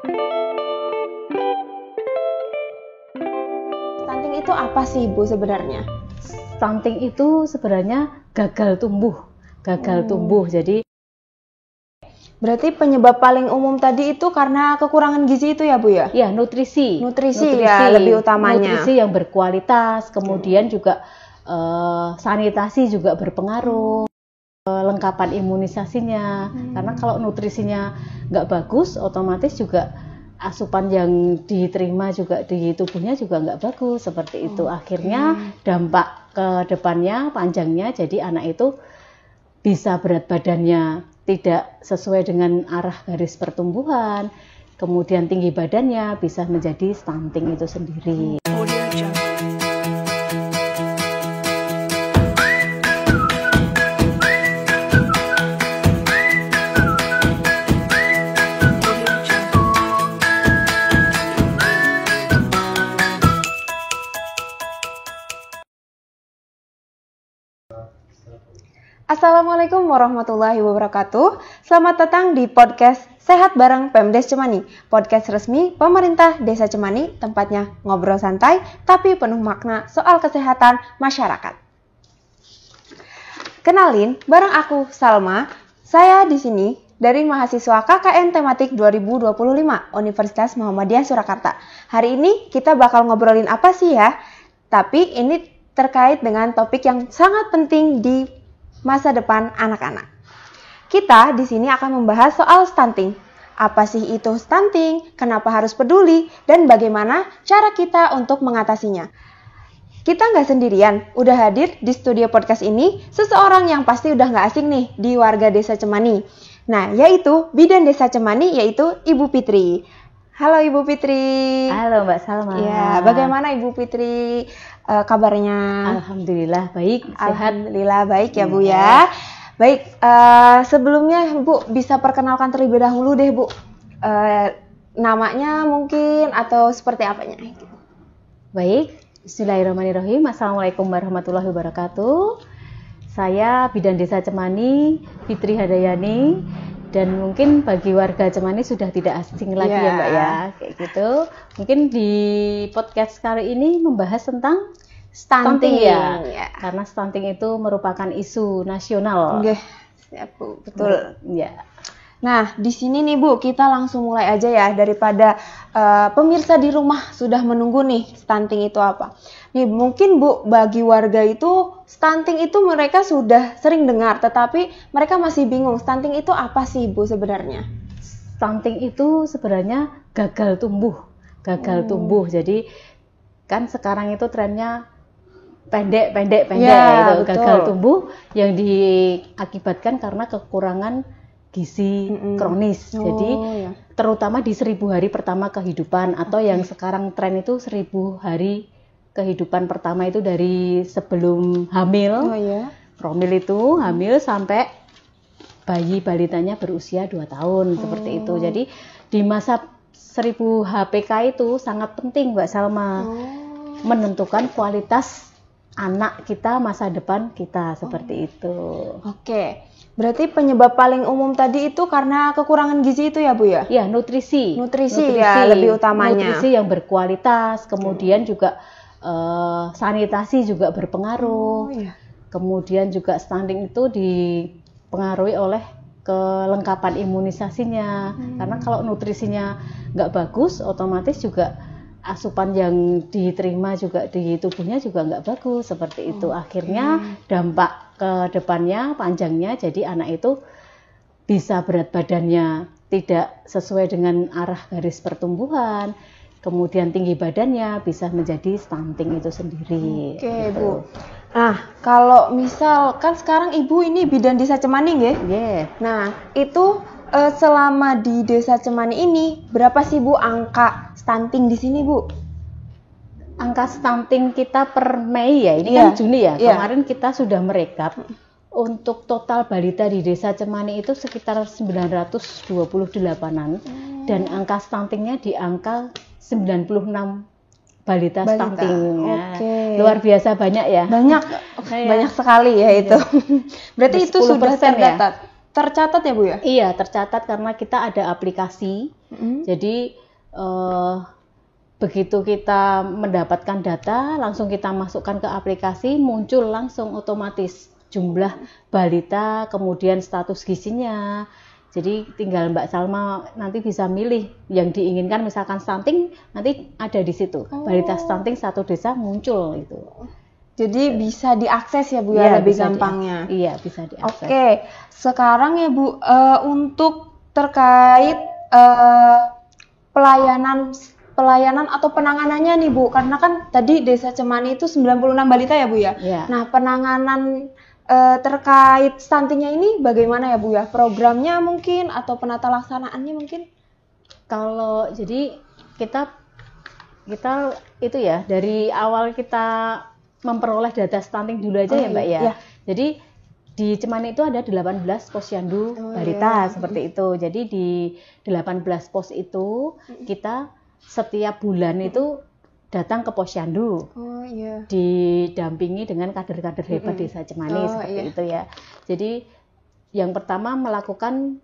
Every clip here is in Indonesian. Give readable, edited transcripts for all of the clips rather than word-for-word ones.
Stunting itu apa sih Bu sebenarnya? Stunting itu sebenarnya gagal tumbuh. Jadi berarti penyebab paling umum tadi itu karena kekurangan gizi itu ya Bu ya? ya nutrisi Ya lebih utamanya. Nutrisi yang berkualitas, kemudian juga sanitasi juga berpengaruh, lengkapan imunisasinya. Karena kalau nutrisinya nggak bagus, otomatis juga asupan yang diterima juga di tubuhnya juga nggak bagus seperti itu. Akhirnya dampak ke depannya, panjangnya, jadi anak itu bisa berat badannya tidak sesuai dengan arah garis pertumbuhan, kemudian tinggi badannya bisa menjadi stunting itu sendiri. Assalamualaikum warahmatullahi wabarakatuh. Selamat datang di podcast Sehat Bareng Pemdes Cemani, podcast resmi pemerintah Desa Cemani, tempatnya ngobrol santai tapi penuh makna soal kesehatan masyarakat. Kenalin, bareng aku Salma. Saya di sini dari mahasiswa KKN Tematik 2025 Universitas Muhammadiyah Surakarta. Hari ini kita bakal ngobrolin apa sih ya? Tapi ini terkait dengan topik yang sangat penting di masa depan anak-anak. Kita di sini akan membahas soal stunting. Apa sih itu stunting? Kenapa harus peduli? Dan bagaimana cara kita untuk mengatasinya? Kita nggak sendirian, udah hadir di studio podcast ini seseorang yang pasti udah nggak asing nih di warga Desa Cemani. Nah, yaitu Bidan Desa Cemani, yaitu Ibu Fitri. Halo Ibu Fitri. Halo Mbak Salma. Ya, bagaimana Ibu Fitri kabarnya? Alhamdulillah baik, sehat. Alhamdulillah baik ya Bu ya. Baik, sebelumnya Bu bisa perkenalkan terlebih dahulu deh Bu. Namanya mungkin atau seperti apanya? Baik, bismillahirrahmanirrahim. Assalamualaikum warahmatullahi wabarakatuh. Saya Bidan Desa Cemani, Fitri Hadayani. Dan mungkin bagi warga Cemani sudah tidak asing lagi ya Mbak ya, kayak gitu. Mungkin di podcast kali ini membahas tentang stunting ya. Karena stunting itu merupakan isu nasional. Oke, siap Bu, betul. Ya. Nah, di sini nih Bu, kita langsung mulai aja ya daripada pemirsa di rumah sudah menunggu nih stunting itu apa. Nih, mungkin Bu, bagi warga itu stunting itu mereka sudah sering dengar, tetapi mereka masih bingung stunting itu apa sih Bu sebenarnya? Stunting itu sebenarnya gagal tumbuh. Jadi kan sekarang itu trennya pendek ya, gitu. Gagal tumbuh yang diakibatkan karena kekurangan gizi kronis. Jadi terutama di 1000 hari pertama kehidupan atau yang sekarang tren itu 1000 hari kehidupan pertama itu dari sebelum hamil. Promil itu hamil sampai bayi balitanya berusia 2 tahun seperti itu. Jadi di masa 1000 HPK itu sangat penting Mbak Salma. Menentukan kualitas anak kita, masa depan kita seperti itu. Oke. Berarti penyebab paling umum tadi itu karena kekurangan gizi itu ya Bu ya? Ya, nutrisi ya lebih utamanya. Nutrisi yang berkualitas, kemudian juga sanitasi juga berpengaruh. Kemudian juga stunting itu dipengaruhi oleh kelengkapan imunisasinya. Karena kalau nutrisinya nggak bagus, otomatis juga asupan yang diterima juga di tubuhnya juga nggak bagus seperti itu. Akhirnya dampak ke depannya, panjangnya, jadi anak itu bisa berat badannya tidak sesuai dengan arah garis pertumbuhan, kemudian tinggi badannya bisa menjadi stunting itu sendiri. Oke Bu. Nah, kalau misal kan sekarang Ibu ini Bidan Desa Cemani ya? Nah, itu selama di Desa Cemani ini berapa sih Bu angka stunting di sini Bu? Angka stunting kita per Mei ya, ini kan Juni ya. Kemarin kita sudah merekap untuk total balita di Desa Cemani itu sekitar 928-an dan angka stuntingnya di angka 96 balita stunting. Luar biasa banyak ya. Banyak sekali ya itu. Berarti itu sudah tercatat ya Bu ya? Iya, tercatat karena kita ada aplikasi Jadi begitu kita mendapatkan data, langsung kita masukkan ke aplikasi, muncul langsung otomatis jumlah balita, kemudian status gizinya. Jadi tinggal Mbak Salma nanti bisa milih yang diinginkan, misalkan stunting, nanti ada di situ. Balita stunting satu desa muncul itu. Jadi bisa diakses ya Bu ya, lebih gampangnya. Iya, bisa diakses. Oke, sekarang ya Bu, untuk terkait pelayanan atau penanganannya nih Bu, karena kan tadi Desa Cemani itu 96 balita ya Bu ya. Nah, penanganan terkait stuntingnya ini bagaimana ya Bu ya? Programnya mungkin atau penata laksanaannya mungkin? Kalau jadi kita itu ya, dari awal kita memperoleh data stunting dulu aja ya Mbak ya. Jadi di Cemani itu ada 18 posyandu balita seperti itu. Jadi di 18 pos itu kita setiap bulan itu datang ke posyandu. Didampingi dengan kader-kader hebat Desa Cemani seperti itu ya. Jadi yang pertama melakukan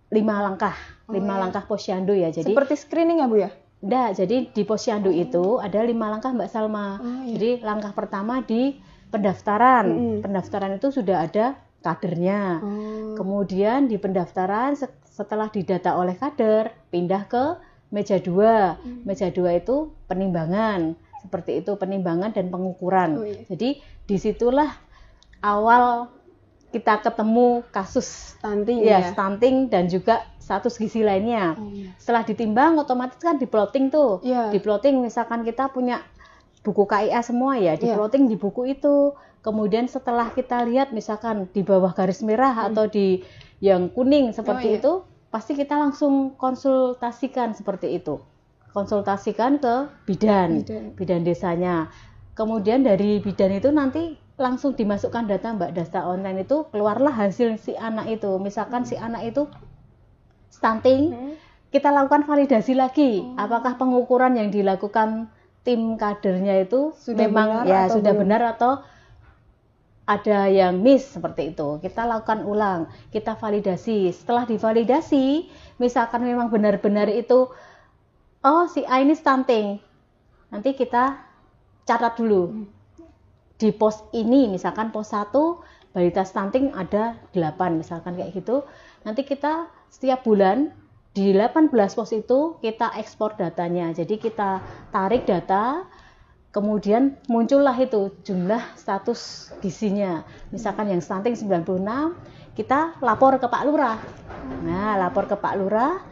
5 langkah posyandu ya. Jadi seperti screening ya Bu ya? Enggak, jadi di posyandu itu ada 5 langkah Mbak Salma. Jadi langkah pertama di pendaftaran. Pendaftaran itu sudah ada kadernya. Kemudian di pendaftaran setelah didata oleh kader, pindah ke meja 2. Meja 2 itu penimbangan. Seperti itu, penimbangan dan pengukuran. Jadi disitulah awal kita ketemu kasus stunting stunting dan juga status gizi lainnya. Setelah ditimbang otomatis kan diplotting tuh. Diplotting misalkan kita punya buku KIA semua ya, diplotting di buku itu. Kemudian setelah kita lihat misalkan di bawah garis merah atau di yang kuning seperti itu, pasti kita langsung konsultasikan seperti itu. Konsultasikan ke bidan desanya. Kemudian dari bidan itu nanti langsung dimasukkan data Mbak, data online itu keluarlah hasil si anak itu. Misalkan si anak itu stunting, kita lakukan validasi lagi. Apakah pengukuran yang dilakukan tim kadernya itu sudah benar atau ada yang miss seperti itu. Kita lakukan ulang, kita validasi. Setelah divalidasi, misalkan memang benar-benar itu si A ini stunting. Nanti kita catat dulu. Di pos ini misalkan pos 1 balita stunting ada 8 misalkan kayak gitu. Nanti kita setiap bulan di 18 pos itu kita ekspor datanya. Jadi kita tarik data, kemudian muncullah itu jumlah status gizinya. Misalkan yang stunting 96, kita lapor ke Pak Lurah. Nah, lapor ke Pak Lurah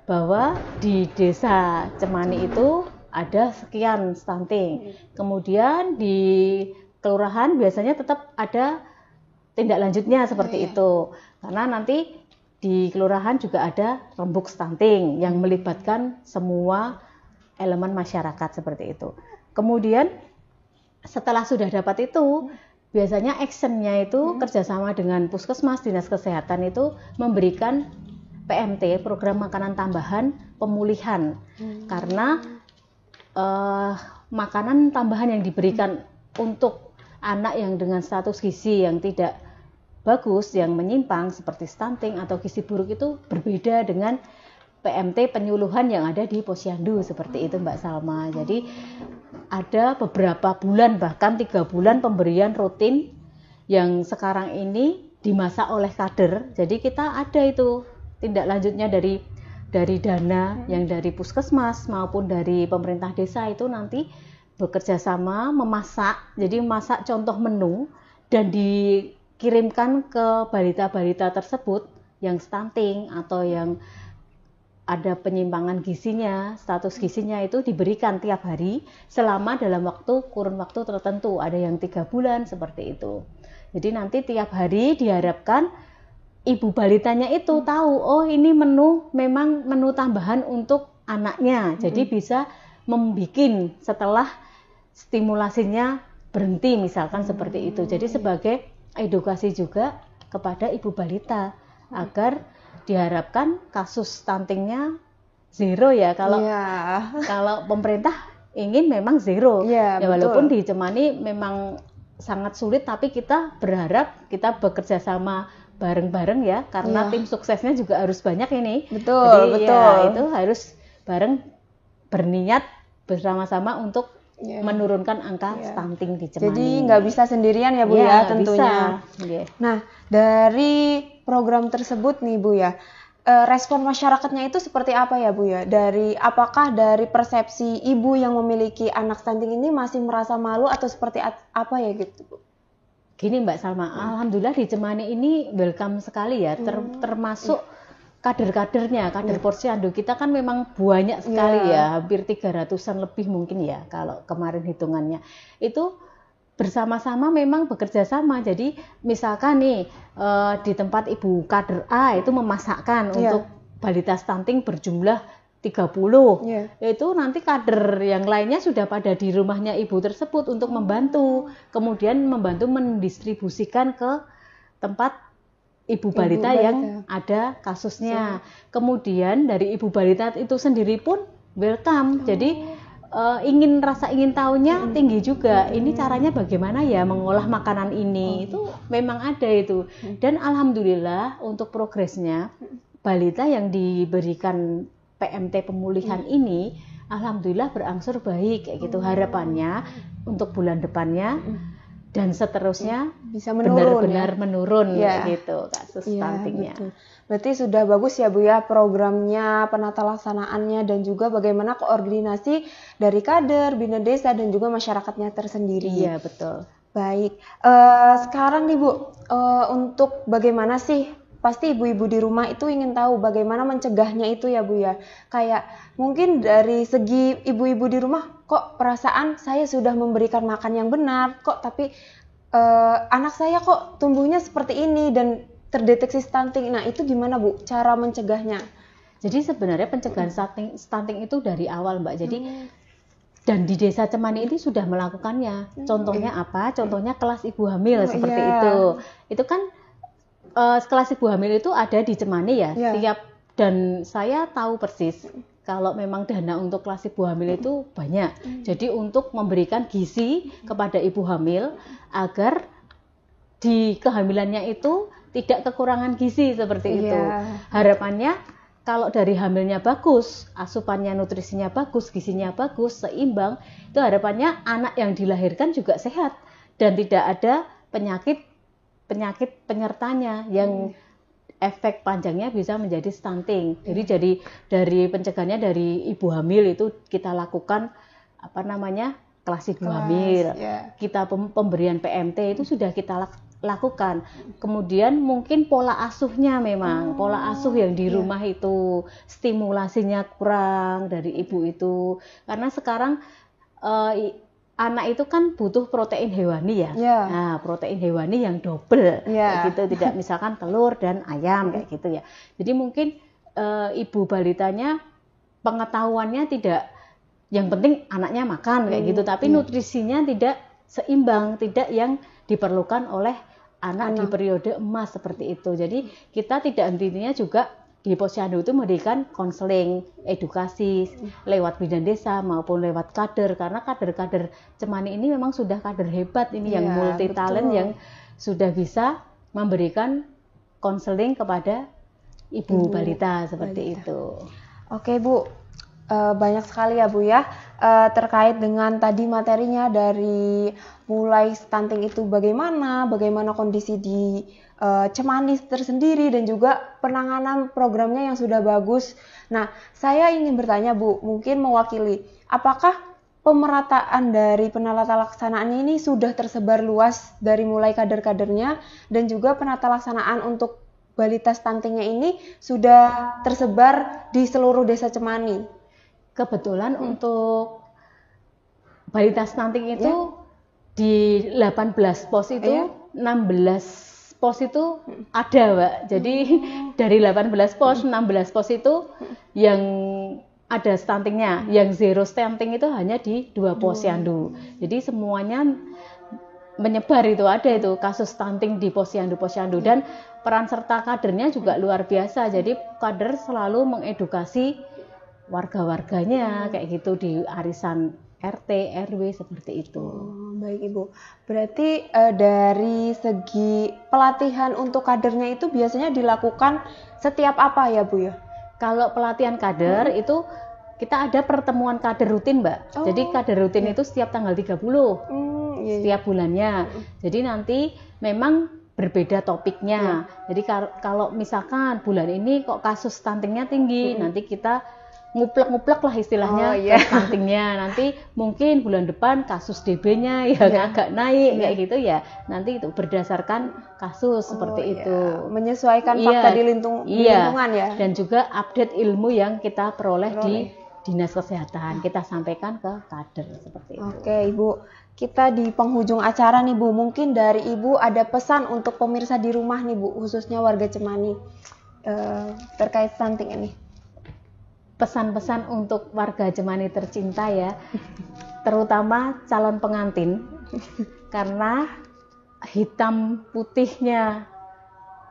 bahwa di Desa Cemani itu ada sekian stunting. Kemudian di kelurahan biasanya tetap ada tindak lanjutnya seperti itu. Karena nanti di kelurahan juga ada rembuk stunting yang melibatkan semua elemen masyarakat seperti itu. Kemudian setelah sudah dapat itu, biasanya actionnya itu kerjasama dengan puskesmas, dinas kesehatan itu memberikan PMT, program makanan tambahan pemulihan. Karena makanan tambahan yang diberikan untuk anak yang dengan status gizi yang tidak bagus, yang menyimpang seperti stunting atau gizi buruk itu berbeda dengan PMT penyuluhan yang ada di posyandu seperti itu Mbak Salma. Jadi ada beberapa bulan bahkan 3 bulan pemberian rutin yang sekarang ini dimasak oleh kader. Jadi kita ada itu tindak lanjutnya dari dana yang dari puskesmas maupun dari pemerintah desa itu nanti bekerja sama memasak. Jadi memasak contoh menu dan dikirimkan ke balita-balita tersebut yang stunting atau yang ada penyimpangan gizinya, status gizinya itu diberikan tiap hari selama dalam kurun waktu tertentu. Ada yang 3 bulan seperti itu. Jadi nanti tiap hari diharapkan ibu balitanya itu tahu, oh ini menu memang menu tambahan untuk anaknya. Jadi bisa membikin setelah stimulasinya berhenti misalkan seperti itu. Jadi sebagai edukasi juga kepada ibu balita agar diharapkan kasus stuntingnya zero ya. Kalau pemerintah ingin memang zero. Ya walaupun di Cemani memang sangat sulit, tapi kita berharap kita bekerja sama bareng-bareng ya, karena tim suksesnya juga harus banyak ini. Betul, Jadi betul. ya itu harus bareng berniat bersama-sama untuk menurunkan angka stunting di Cemani. Jadi nggak bisa sendirian ya Bu ya tentunya. Bisa. Nah, dari program tersebut nih Bu ya, respon masyarakatnya itu seperti apa ya Bu ya? Apakah dari persepsi ibu yang memiliki anak stunting ini masih merasa malu atau seperti apa ya gitu Bu? Gini Mbak Salma, alhamdulillah di Cemani ini welcome sekali ya, termasuk kader-kadernya, kader Posyandu kita kan memang banyak sekali ya, hampir 300-an lebih mungkin ya kalau kemarin hitungannya. Itu bersama-sama memang bekerja sama. Jadi misalkan nih di tempat ibu kader A itu memasakkan untuk balita stunting berjumlah 30, itu nanti kader yang lainnya sudah pada di rumahnya ibu tersebut untuk membantu, kemudian membantu mendistribusikan ke tempat ibu balita yang ada kasusnya. Kemudian dari ibu balita itu sendiri pun welcome. Jadi rasa ingin tahunya tinggi juga. Ini caranya bagaimana ya mengolah makanan ini. Itu memang ada itu. Dan alhamdulillah untuk progresnya balita yang diberikan PMT pemulihan ini alhamdulillah berangsur baik kayak gitu. Harapannya untuk bulan depannya dan seterusnya bisa menurun, benar-benar menurun gitu kasus stuntingnya. Betul. Berarti sudah bagus ya Bu ya programnya, penata laksanaannya dan juga bagaimana koordinasi dari kader, bina desa dan juga masyarakatnya tersendiri. Iya betul. Baik, sekarang nih Bu, untuk bagaimana sih? Pasti ibu-ibu di rumah itu ingin tahu bagaimana mencegahnya itu ya Bu ya. Kayak mungkin dari segi ibu-ibu di rumah, kok perasaan saya sudah memberikan makan yang benar, kok tapi anak saya kok tumbuhnya seperti ini dan terdeteksi stunting. Nah itu gimana Bu cara mencegahnya? Jadi sebenarnya pencegahan stunting itu dari awal Mbak. Jadi dan di desa Cemani ini sudah melakukannya. Contohnya apa? Contohnya kelas ibu hamil seperti itu. Itu kan kelas ibu hamil itu ada di Cemani ya, dan saya tahu persis kalau memang dana untuk kelas ibu hamil itu banyak. Jadi untuk memberikan gizi kepada ibu hamil agar di kehamilannya itu tidak kekurangan gizi seperti itu. Harapannya kalau dari hamilnya bagus, asupannya nutrisinya bagus, gizinya bagus, seimbang, itu harapannya anak yang dilahirkan juga sehat dan tidak ada penyakit penyertanya yang efek panjangnya bisa menjadi stunting. Jadi dari pencegahannya dari ibu hamil itu kita lakukan kelas ibu hamil. Kita pemberian PMT itu sudah kita lakukan. Kemudian mungkin pola asuhnya memang pola asuh yang di rumah itu stimulasinya kurang dari ibu itu. Karena sekarang anak itu kan butuh protein hewani ya. Nah, protein hewani yang double kayak gitu, tidak misalkan telur dan ayam kayak gitu ya. Jadi mungkin ibu balitanya pengetahuannya tidak, yang penting anaknya makan kayak gitu, tapi nutrisinya tidak seimbang, tidak yang diperlukan oleh anak di periode emas seperti itu. Jadi kita tidak hentinya juga di Posyandu itu memberikan konseling, edukasi lewat bina desa maupun lewat kader, karena kader-kader Cemani ini memang sudah kader hebat ini yang multi talent yang sudah bisa memberikan konseling kepada ibu balita seperti itu. Oke Bu, banyak sekali ya Bu ya terkait dengan tadi materinya dari mulai stunting itu bagaimana kondisi di Cemani tersendiri dan juga penanganan programnya yang sudah bagus. Nah, saya ingin bertanya Bu, mungkin mewakili, apakah pemerataan dari penata laksanaan ini sudah tersebar luas dari mulai kader-kadernya dan juga penata laksanaan untuk balita stuntingnya ini sudah tersebar di seluruh desa Cemani? Kebetulan untuk balita stunting itu di 18 pos itu 16 pos itu ada Mbak. Jadi dari 18 pos, 16 pos itu yang ada stuntingnya. Yang zero stunting itu hanya di 2 posyandu. Jadi semuanya menyebar itu, ada itu kasus stunting di posyandu. Dan peran serta kadernya juga luar biasa. Jadi kader selalu mengedukasi warga-warganya kayak gitu di arisan RT, RW seperti itu. Baik Ibu, berarti dari segi pelatihan untuk kadernya itu biasanya dilakukan setiap apa ya Bu ya? Kalau pelatihan kader itu kita ada pertemuan kader rutin Mbak. Jadi kader rutin itu setiap tanggal 30 setiap bulannya. Jadi nanti memang berbeda topiknya. Jadi kalau misalkan bulan ini kok kasus stuntingnya tinggi, nanti kita nguplek-nguplek lah istilahnya stuntingnya. Nanti mungkin bulan depan kasus DB-nya yang agak naik kayak gitu ya. Nanti itu berdasarkan kasus seperti itu. Menyesuaikan fakta di lingkungan ya. Dan juga update ilmu yang kita peroleh di Dinas Kesehatan. Kita sampaikan ke kader seperti itu. Oke Ibu, kita di penghujung acara nih Bu. Mungkin dari Ibu ada pesan untuk pemirsa di rumah nih Bu, khususnya warga Cemani terkait stunting ini. Pesan-pesan untuk warga Cemani tercinta ya, terutama calon pengantin, karena hitam putihnya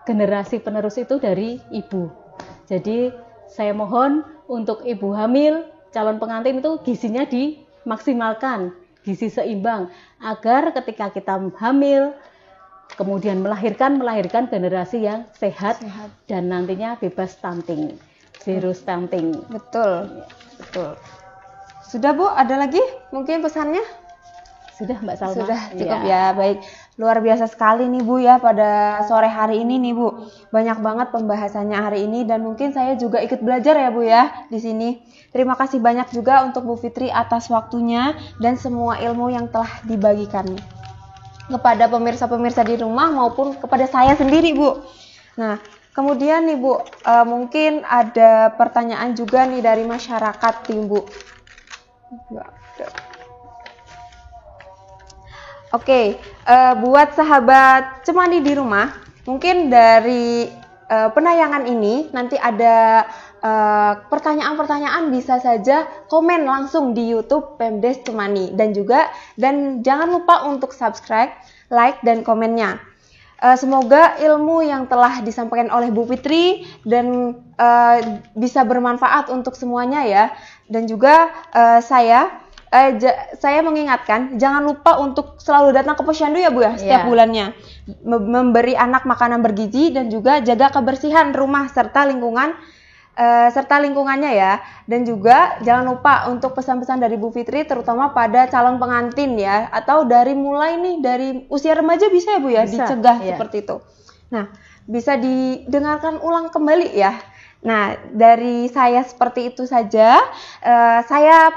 generasi penerus itu dari ibu. Jadi saya mohon untuk ibu hamil, calon pengantin itu gizinya dimaksimalkan, gizi seimbang, agar ketika kita hamil, kemudian melahirkan generasi yang sehat. Dan nantinya bebas stunting. Zero stunting. Betul. Sudah Bu, ada lagi mungkin pesannya? Sudah Mbak Salma. Sudah cukup ya. Baik, luar biasa sekali nih Bu ya pada sore hari ini nih Bu. Banyak banget pembahasannya hari ini dan mungkin saya juga ikut belajar ya Bu ya di sini. Terima kasih banyak juga untuk Bu Fitri atas waktunya dan semua ilmu yang telah dibagikan kepada pemirsa-pemirsa di rumah maupun kepada saya sendiri Bu. Nah, kemudian nih Bu, mungkin ada pertanyaan juga nih dari masyarakat nih Bu. Oke, buat sahabat Cemani di rumah, mungkin dari penayangan ini nanti ada pertanyaan-pertanyaan bisa saja komen langsung di YouTube Pemdes Cemani dan jangan lupa untuk subscribe, like dan komennya. Semoga ilmu yang telah disampaikan oleh Bu Fitri dan bisa bermanfaat untuk semuanya ya. Dan juga saya mengingatkan jangan lupa untuk selalu datang ke Posyandu ya Bu ya setiap bulannya, memberi anak makanan bergizi dan juga jaga kebersihan rumah serta lingkungannya ya. Dan juga jangan lupa untuk pesan-pesan dari Bu Fitri terutama pada calon pengantin ya, atau dari usia remaja bisa ya Bu ya, dicegah seperti itu. Nah, bisa didengarkan ulang kembali ya. Nah, dari saya seperti itu saja. Saya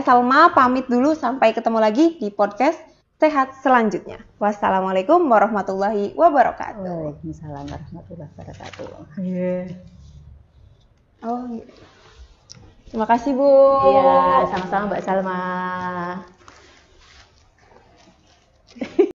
Salma pamit dulu, sampai ketemu lagi di podcast Sehat selanjutnya. Wassalamualaikum warahmatullahi wabarakatuh. Waalaikumsalam warahmatullahi wabarakatuh. Terima kasih Bu. Iya, sama-sama Mbak Salma.